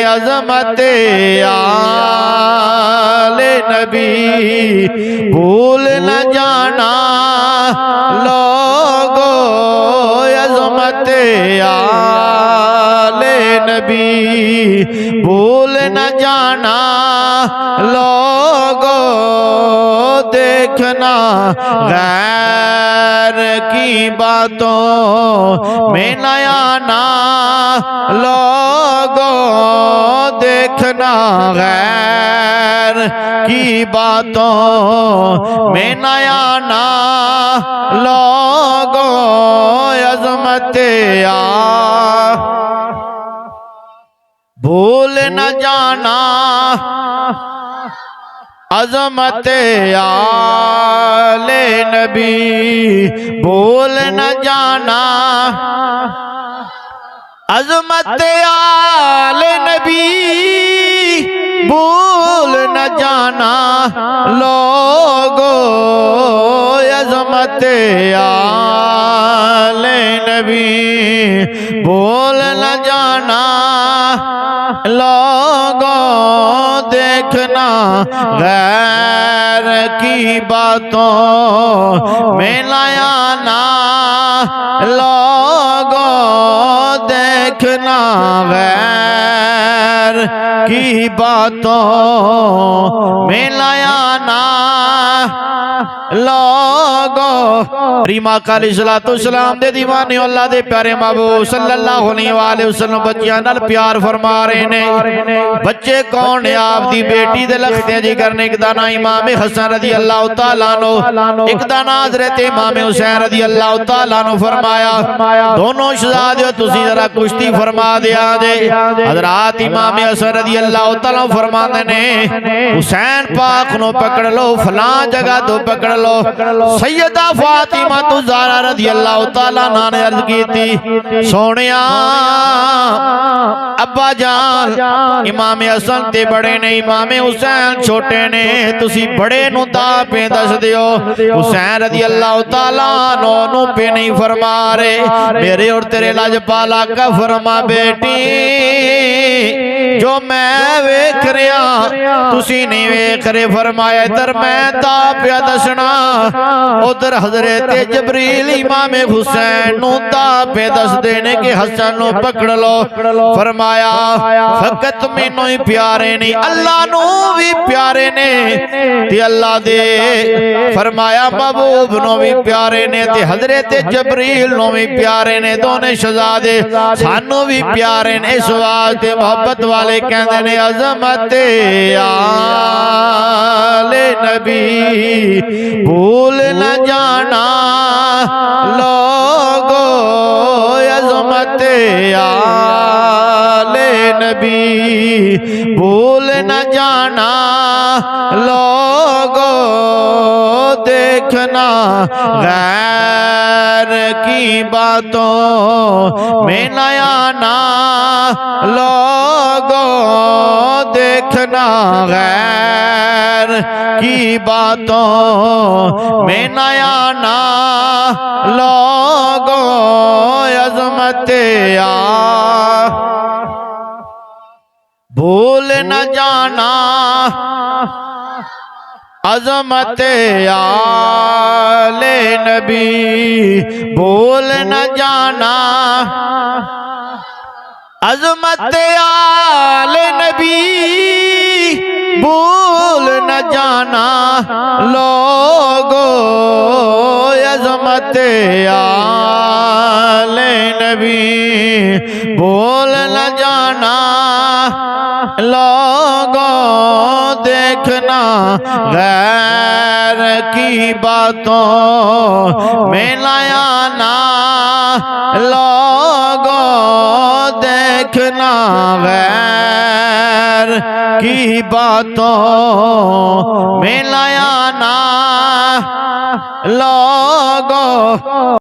عظمت آل نبی بھول نہ جانا لوگو عظمت آل نبی بھول نہ جانا لوگو دیکھنا غیر کی باتوں میں نہ آنا لوگو دیکھنا غیر کی باتوں میں نہ آنا لوگو عظمت بھول نہ جانا عظمت آل نبی بھول نہ جانا عظمت آل نبی بھول نہ جانا لوگو عظمت آل نبی بھول نہ جانا لوگو دیکھنا غیر کی باتوں میں نہ آنا لوگو دیکھنا غیر کی باتوں میں نہ آنا لوگو ریمہ کا علیہ السلام دے دیوانے اللہ دے پیارے محبوب صلی اللہ علیہ وآلہ وسلم بچیاں نال پیار فرما رہے نے بچے کون ہے آپ دی بیٹی دے لختے جی کرنے ایک دانا امام حسن رضی اللہ تعالیٰ عنہ ایک دانا حضرت امام حسین رضی اللہ تعالیٰ عنہ فرمایا دونوں شہزادے تسی ذرا کشتی فرما دیا دے حضرات امام حسن رضی اللہ تعالیٰ عنہ فرمانے نے حسین پاک نو پکڑ لو فلان جگہ دو پکڑ لو سیدہ فاطمہ تو زہرا رضی اللہ تعالیٰ عنہ نے عرض کی تھی سونیا ابا جان امام حسن تے بڑے نے امام حسین چھوٹے نے تسی بڑے نو دا پہ دس دیو حسین رضی اللہ تعالیٰ عنہ نو پہ نہیں فرما رہے میرے اور تیرے لاجپالا کا فرما بیٹی جو میں ویکھ رہا تسی نہیں ویکھ رہے فرمایا ادھر میں دا پہ دسنا ادھر حضرت جبریل امام حسین نو دا پہ دس دینے کے حسن نو پکڑ لو فرمایا فقط میں نو ہی پیارے نہیں اللہ نو بھی پیارے نے تے اللہ دے فرمایا محبوب نو بھی پیارے نے تے حضرت جبریل نو بھی پیارے نے دونے شہزادے سانو بھی پیارے نے اس واسطے محبت والے کہندے نے عظمت آل نبی بھول نہ جانا لوگو عظمت آل نبی بھول نہ جانا لوگو دیکھنا غیر کی باتوں میں نہ آنا لوگو دیکھنا غیر کی باتوں میں نہ آنا لوگو عظمت بھول نہ جانا عظمت آل نبی بھول نہ جانا عظمت آل نبی بھول نہ جانا لوگو عظمت آل نبی بھول نہ جانا لوگو دیکھنا غیر کی باتوں میں نہ آنا لوگو دیکھنا غیر کی باتوں میں نہ آنا لوگو